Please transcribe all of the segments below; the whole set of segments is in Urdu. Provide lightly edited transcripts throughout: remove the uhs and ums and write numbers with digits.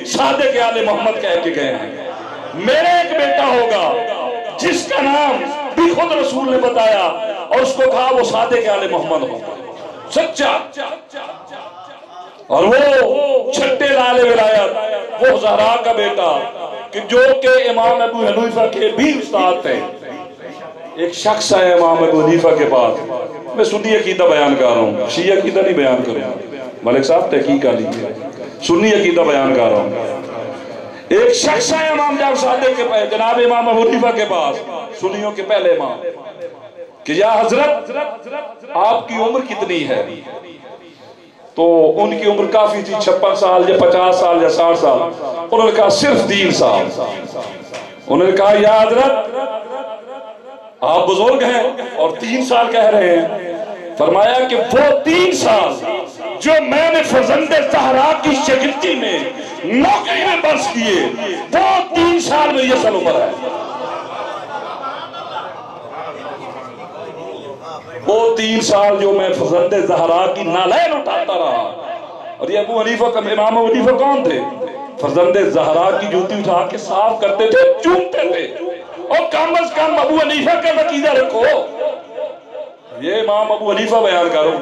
صادق آل محمد کہہ کے گئے ہیں میرے ایک بیٹا ہوگا جس کا نام بھی خود رسول نے بتایا اور اس کو کہا وہ صادق آل محمد ہوگا سچا اور وہ چھٹے لال ولایت وہ زہرا کا بیٹا کہ جو کہ امام ابو حنیفہ کے بھی استاد تھے ایک شخص ہے امام ابو حنیفہ کے پاس میں سنی عقیدہ بیان کر رہا ہوں شیعہ عقیدہ نہیں بیان کر رہا ہوں ملک صاحب تحقیق کر لیجیے سنی عقیدہ بیان کر رہا ہوں ایک شخص ہے امام جعفر صادق کے پاس جناب امام ابو حنیفہ کے پاس سنیوں کے پہلے امام کہ یا حضرت آپ کی عمر کتنی ہے تو ان کی عمر کافی تھی 56 سال یا 50 سال یا 60 سال انہوں نے کہا صرف 3 سال انہوں نے کہا یا حضرت آپ بزرگ ہیں اور 3 سال کہہ رہے ہیں فرمایا کہ وہ 3 سال جو میں نے فرزند زہرا کی شاگردی میں نوکری میں برس کیے وہ 3 سال میں یہ سال عمر ہے وہ 3 سال جو میں فرزند زہرا کی نالین اٹھاتا رہا اور یہ ابو حنیفہ امام ابو حنیفہ کون تھے فرزند زہرا کی جوتی اٹھا کے صاف کرتے تھے چومتے تھے اور کم از کم ابو حنیفہ کا عقیدہ رکھو یہ امام ابو حنیفہ بیان کرو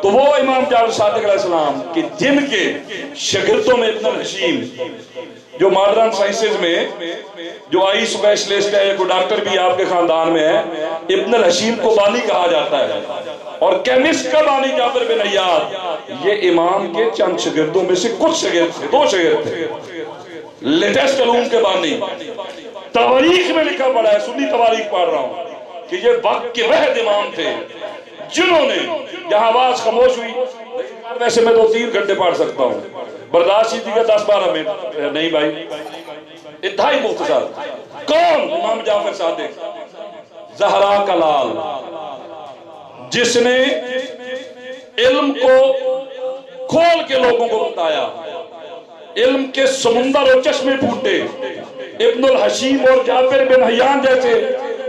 تو وہ امام جعفر صادق علیہ السلام کہ جن کے شاگردوں میں ابن الحشیم جو ماڈرن سائنسز میں جو آئی سپیشلسٹ ہے کوئی ڈاکٹر بھی آپ کے خاندان میں ہے ابن الحشیم کو بانی کہا جاتا ہے اور کیمسٹ کا بانی جابر بن عیاض یہ امام کے چند شاگردوں میں سے کچھ شاگرد تھے 2 شاگرد تھے لیٹسٹ علوم کے بانی تواریخ میں لکھا پڑا ہے سنی تواریخ پڑھ رہا ہوں کہ یہ وقت کے وحد امام تھے جنہوں نے جہاں آواز خاموش ہوئی ویسے میں 2-3 گھنٹے پڑھ سکتا ہوں برداشت ہی دیگا 10-12 منٹ نہیں بھائی انتہائی مختصر کون امام جعفر صادق زہرا کا لال جس نے علم کو کھول کے لوگوں کو بتایا علم کے سمندر اور چشمے پھوٹے ابن الحشیم اور جابر بن حیان جیسے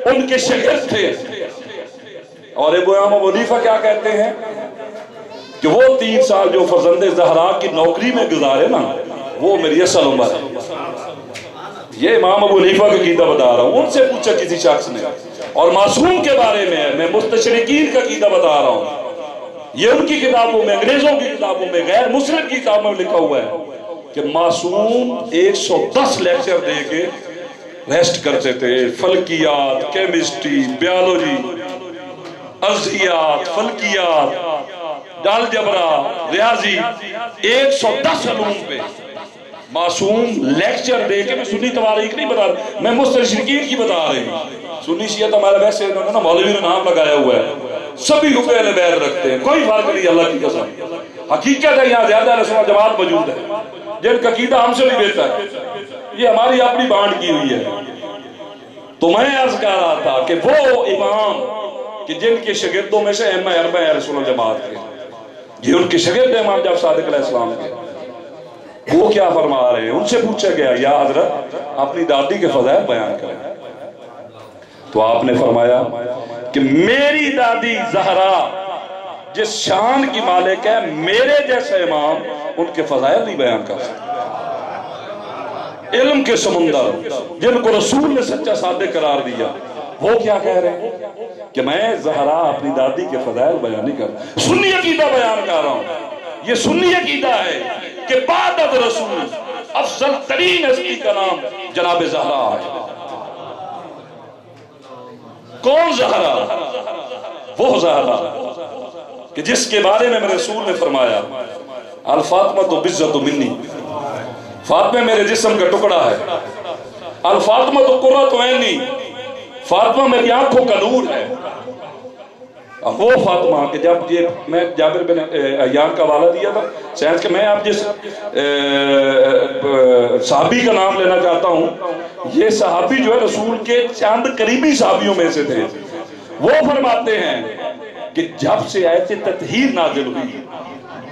ان کے شاگرد تھے اور امام ابو حنیفہ کیا کہتے ہیں کہ وہ 3 سال جو فرزند زہرا کی نوکری میں گزارے نا وہ میری اصل عمر ہے یہ امام ابو حنیفہ کا عقیدہ بتا رہا ہوں ان سے پوچھا کسی شخص نے اور معصوم کے بارے میں میں مستشرقین کا عقیدہ بتا رہا ہوں یہ ان کی کتابوں میں انگریزوں کی کتابوں میں غیر مسلم کی کتابوں میں لکھا ہوا ہے کہ معصوم 110 لیکچر دے کے ریسٹ کرتے تھے فلکیات کیمسٹری بیالوجی ارضیات فلکیات الجبرا ریاضی 110 علوم پہ معصوم لیکچر دے کے میں سنی تواریخ نہیں بتا رہا میں مستشرقین کی بتا رہی ہوں سنی شیعہ ہمارا ویسے انہوں نے مولوی نے نام لگایا ہوا ہے سبھی حب اہل بیت رکھتے ہیں کوئی فرق نہیں اللہ کی قسم حقیقت ہے یہاں زیادہ اہل سنت جماعت موجود ہے جن کا عقیدہ ہم سے بھی بہتر ہے یہ ہماری اپنی بانٹ کی ہوئی ہے تو میں عرض کر رہا تھا کہ وہ امام کہ جن کے شاگردوں میں سے ائمہ اربعہ اہل سنت جماعت کے یہ ان کے شاگرد امام جعفر صادق علیہ السلام کے وہ کیا فرما رہے ہیں ان سے پوچھا گیا یا حضرت اپنی دادی کے فضائل بیان کریں تو آپ نے فرمایا کہ میری دادی زہرا جس شان کی مالک ہے میرے جیسے امام ان کے فضائل نہیں بیان کر سکتے علم کے سمندر جن کو رسول نے سچا صادق قرار دیا وہ کیا کہہ رہے ہیں کہ میں زہرا اپنی دادی کے فضائل بیان نہیں کر سنی عقیدہ بیان کر رہا ہوں یہ سنی عقیدہ ہے کہ بعد از رسول افضل ترین ہستی کا نام جناب زہرا ہے کون زہرا وہ زہرا کہ جس کے بارے میں میرے رسول نے فرمایا الفاطمہ تو بزت منی فاطمہ میرے جسم کا ٹکڑا ہے الفاطمہ تو قرۃ عینی فاطمہ میری آنکھوں کا نور ہے اب وہ فاطمہ کہ جب یہ میں جابر بن حیان کا حوالہ دیا تھا سائنس کہ میں آپ جس صحابی کا نام لینا چاہتا ہوں یہ صحابی جو ہے رسول کے چند قریبی صحابیوں میں سے تھے وہ فرماتے ہیں کہ جب سے آیت تطہیر نازل ہوئی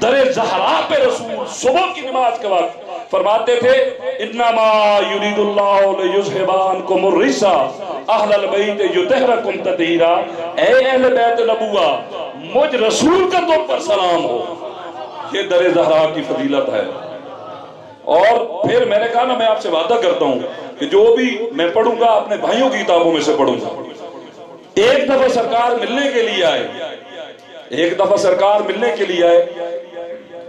در زہرا پہ رسول صبح کی نماز کے وقت فرماتے تھے انما یرید اللہ لیذھب عنکم الرجس اہل البیت یطہرکم تطہیرا اے اہل بیت نبوہ مجھ رسول کا تم پر سلام ہو یہ در زہرا کی فضیلت ہے اور پھر میں نے کہا نا میں آپ سے وعدہ کرتا ہوں کہ جو بھی میں پڑھوں گا اپنے بھائیوں کی کتابوں میں سے پڑھوں گا. ایک دفعہ سرکار ملنے کے لیے آئے, ایک دفعہ سرکار ملنے کے لیے آئے,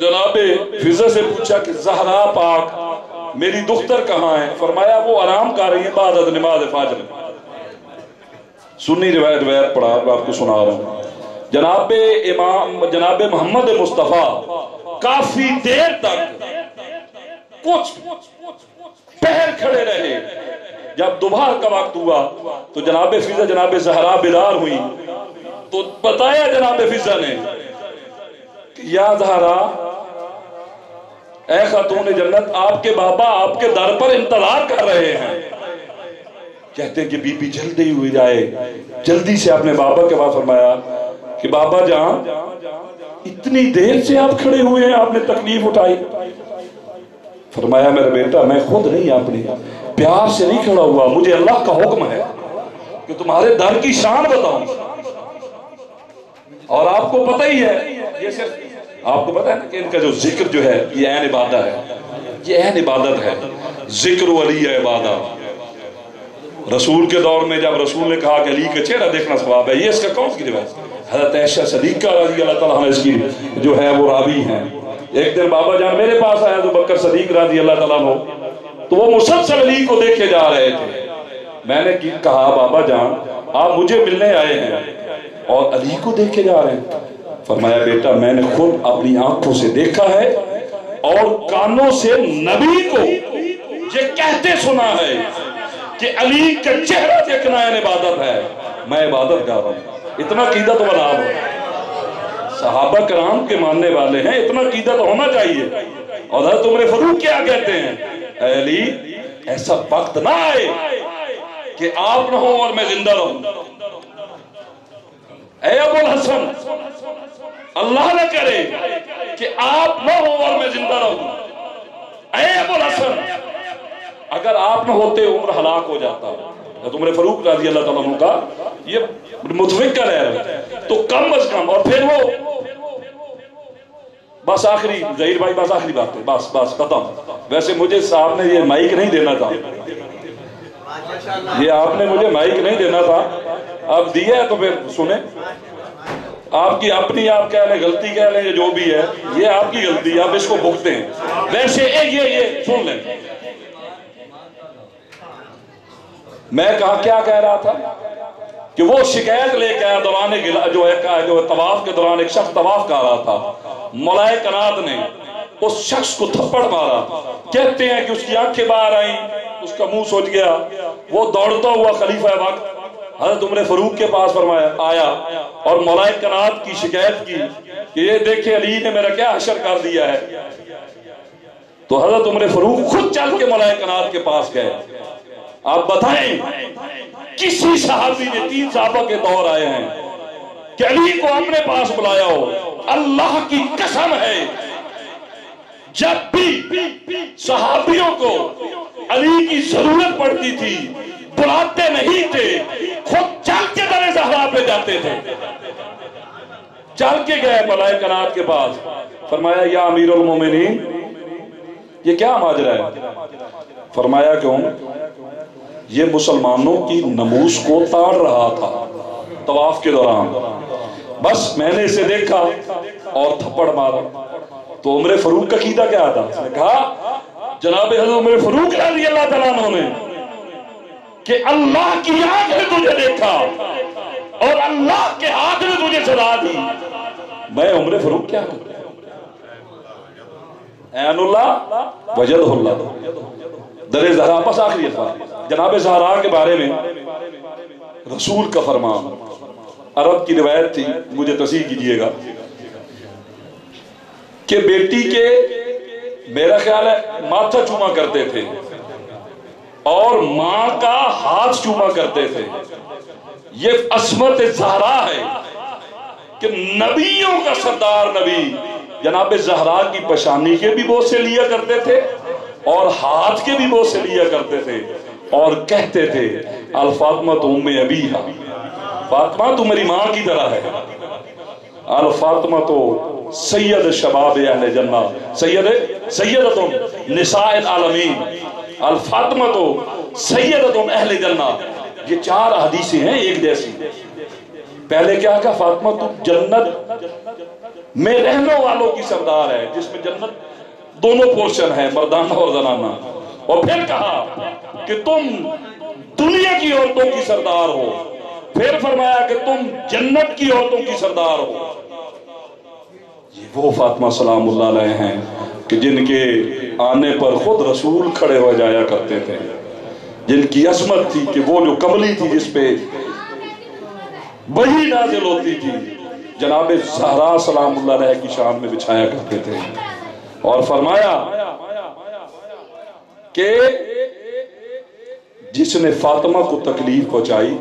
جناب فضا سے پوچھا کہ زہرا پاک میری دختر کہاں ہے؟ فرمایا وہ آرام کر رہی ہے بعد نماز فجر. سنی روایت پڑھا آپ کو سنا رہا ہوں. جناب محمد مصطفیٰ کافی دیر تک کچھ پہر کھڑے رہے. جب دوپہر کا وقت ہوا تو جناب فضا جناب زہرا بیدار ہوئی تو بتایا جناب فضا نے کہ یا زہرا اے خاتون جنت آپ کے بابا آپ کے در پر انتظار کر رہے ہیں. کہتے ہیں کہ بی بی جلدی ہوئی جائے, جلدی سے اپنے بابا کے پاس فرمایا کہ بابا جان اتنی دیر سے آپ کھڑے ہوئے ہیں, آپ نے تکلیف اٹھائی. فرمایا میرا بیٹا میں خود نہیں اپنی پیار سے نہیں کھڑا ہوا, مجھے اللہ کا حکم ہے کہ تمہارے در کی شان بتاؤں. اور آپ کو پتہ ہی ہے, یہ صرف آپ کو پتہ ہے نا کہ ان کا جو ذکر جو ہے یہ عین عبادت ہے, یہ عین عبادت ہے. ذکر ولی عبادت. رسول کے دور میں جب رسول نے کہا کہ علی کا چہرہ دیکھنا ثواب ہے, یہ اس کا کون سی روایت؟ حضرت عائشہ صدیقہ رضی اللہ تعالیٰ عنہ اس کی جو ہے وہ راوی ہیں. ایک دن بابا جان میرے پاس آیا ابو بکر صدیق رضی اللہ تعالیٰ عنہ, تو وہ مسلسل علی کو دیکھے جا رہے تھے. میں نے کہا بابا جان آپ مجھے ملنے آئے ہیں اور علی کو دیکھے جا رہے ہیں. فرمایا بیٹا میں نے خود اپنی آنکھوں سے دیکھا ہے اور کانوں سے نبی کو یہ کہتے سنا ہے کہ علی کا چہرہ دیکھنا ہے عبادت ہے. میں عبادت کر رہا ہوں. اتنا عقیدت والا صحابہ کرام کے ماننے والے ہیں, اتنا عقیدت ہونا چاہیے. اور حضرت عمر فاروق کیا کہتے ہیں, اے علی ایسا وقت نہ آئے کہ آپ نہ ہو اور میں زندہ رہوں. اے ابو الحسن اللہ نہ کرے کہ آپ نہ ہو اور میں زندہ رہوں. اے ابو الحسن اگر آپ نہ ہوتے عمر ہلاک ہو جاتا. عمر فاروق رضی اللہ تعالیٰ عنہ کا یہ متفکر ہے تو کم از کم. اور پھر وہ بس آخری ظہیر بھائی بس آخری بات ہے, بس ختم. ویسے مجھے صاحب نے یہ مائک نہیں دینا تھا, یہ آپ نے مجھے مائک نہیں دینا تھا, آپ دیا ہے تو پھر سنیں. آپ کی اپنی آپ کہہ لیں غلطی کہہ لیں جو بھی ہے یہ آپ کی غلطی, آپ اس کو بھگتے ہیں. ویسے یہ سن لیں میں کیا کہہ رہا تھا کہ وہ شکایت لے کے آیا دوران جو طواف کے دوران ایک شخص طواف کر رہا تھا. مولائے کائنات نے اس شخص کو تھپڑ مارا. کہتے ہیں کہ اس کی آنکھیں باہر آئیں, اس کا منہ سوج گیا. وہ دوڑتا ہوا خلیفہ وقت حضرت عمر فاروق کے پاس آیا اور مولائے کائنات کی شکایت کی کہ یہ دیکھیں علی نے میرا کیا حشر کر دیا ہے. تو حضرت عمر فاروق خود چل کے مولائے کائنات کے پاس گئے. آپ بتائیں کسی صحابی نے 3 صحابہ کے دور آئے ہیں کہ علی کو اپنے پاس بلایا ہو. اللہ کی قسم ہے جب بھی صحابیوں کو علی کی ضرورت پڑتی تھی بلاتے نہیں تھے, خود چل کے در زہرا پہ جاتے تھے. چل کے گئے مولائے کائنات کے پاس. فرمایا یا امیر المومنین یہ کیا ماجرا ہے؟ فرمایا کیوں؟ یہ مسلمانوں کی ناموس کو تاڑ رہا تھا طواف کے دوران, بس میں نے اسے دیکھا اور تھپڑ مارا. تو عمر فاروق کا عقیدہ کیا تھا؟ اس نے کہا جناب حضرت عمر فاروق رضی اللہ تعالیٰ عنہ نے کہ اللہ کی آنکھ نے تجھے دیکھا اور اللہ کے ہاتھ نے تجھے سزا دی. میں عمر فاروق کیا کرتا عین اللہ وجدہ اللہ. در زہرا پس آخری افعال جناب زہرا کے بارے میں رسول کا فرمان. عرب کی روایت تھی, مجھے تصحیح کیجئے گا, کہ بیٹی کے میرا خیال ہے ماتھا چوما کرتے تھے اور ماں کا ہاتھ چوما کرتے تھے. یہ عصمت زہرا ہے کہ نبیوں کا سردار نبی جناب زہرا کی پیشانی کے بھی بوسے لیا کرتے تھے اور ہاتھ کے بھی بوسے لیا کرتے تھے اور کہتے تھے الفاطمہ تو ام ابیہا, فاطمہ تو میری ماں کی طرح ہے, الفاطمہ تو سید شباب اہل جنہ، سیدتن نساء العالمین، الفاطمہ تو سیدتن اہل جنہ، یہ 4 حدیثیں ہیں ایک جیسی۔ پہلے کیا کہا؟ فاطمہ تو جنت میں رہنے والوں کی سردار ہے، جس میں جنت دونوں پورشن ہے، مردانہ اور زنانہ۔ اور پھر کہا کہ تم دنیا کی عورتوں کی سردار ہو، پھر فرمایا کہ تم جنت کی عورتوں کی سردار ہو۔ یہ وہ فاطمہ سلام اللہ علیہ ہیں کہ جن کے آنے پر خود رسول کھڑے ہو جایا کرتے تھے، جن کی عظمت تھی کہ وہ جو کملی تھی جس پہ وحی نازل ہوتی تھی، جناب زہرا سلام اللہ علیہ کی شان میں بچھایا کرتے تھے۔ اور فرمایا کہ جس نے فاطمہ کو تکلیف پہنچائی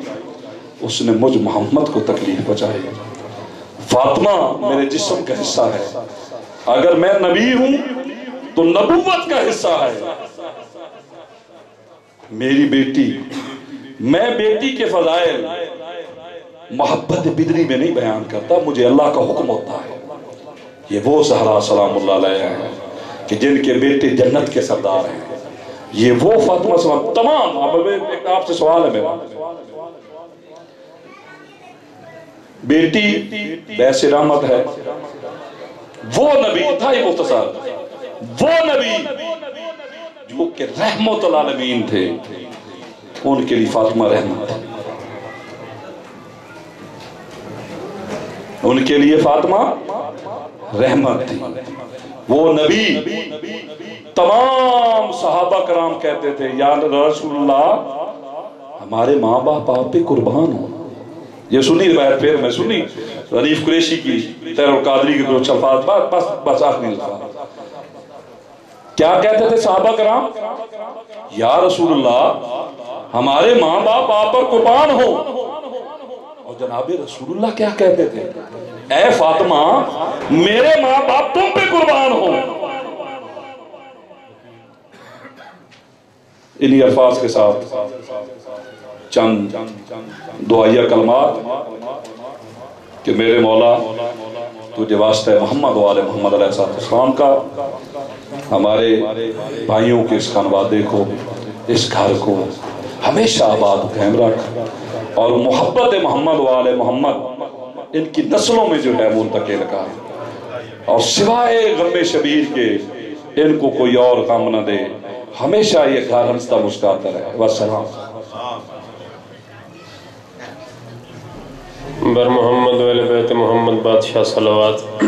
اس نے مجھ محمد کو تکلیف پہنچائی۔ فاطمہ میرے جسم کا حصہ ہے، اگر میں نبی ہوں تو نبوت کا حصہ ہے۔ میری بیٹی، میں بیٹی کے فضائل محبت بدری میں نہیں بیان کرتا، مجھے اللہ کا حکم ہوتا ہے۔ یہ وہ زہرا سلام اللہ علیہ ہیں کہ جن کے بیٹے جنت کے سردار ہیں۔ یہ وہ فاطمہ سلام تمام۔ ایک آپ سے سوال ہے میرا، بیٹی ویسے رحمت ہے، وہ نبی تھا ہی مختصر، وہ نبی جو کہ رحمت العالمین تھے، ان کے لیے فاطمہ رحمت، ان کے لیے فاطمہ رحمت تھی۔ وہ نبی تمام صحابہ کرام کہتے تھے یا رسول اللہ ہمارے ماں باپ آپ پہ قربان ہوں۔ یہ سنی روایت پھر میں سنی ریف قریشی کی، تیر القادری کی کچھ الفاظ، بس آخری الفاظ کیا کہتے تھے صحابہ کرام؟ یا رسول اللہ ہمارے ماں باپ آپ پر قربان ہوں۔ اور جناب رسول اللہ کیا کہتے تھے؟ اے فاطمہ میرے ماں باپ تم پہ قربان ہوں۔ انہی الفاظ کے ساتھ چند دعائیہ کلمات کہ میرے مولا تجھے واسطہ محمد وآل محمد علیہ السلام کا ہمارے بھائیوں کے اس خانوادے کو، اس گھر کو ہمیشہ آباد قائم رکھ، اور محبت محمد وآل محمد ان کی نسلوں میں جو ہے منتقل کر، اور سوائے غم شبیر کے ان کو کوئی اور غم نہ دے، ہمیشہ یہ گھر ہنستا مسکراتا رہے۔ والسلام۔ بر محمد و اہل بیت محمد بادشاہ صلوات۔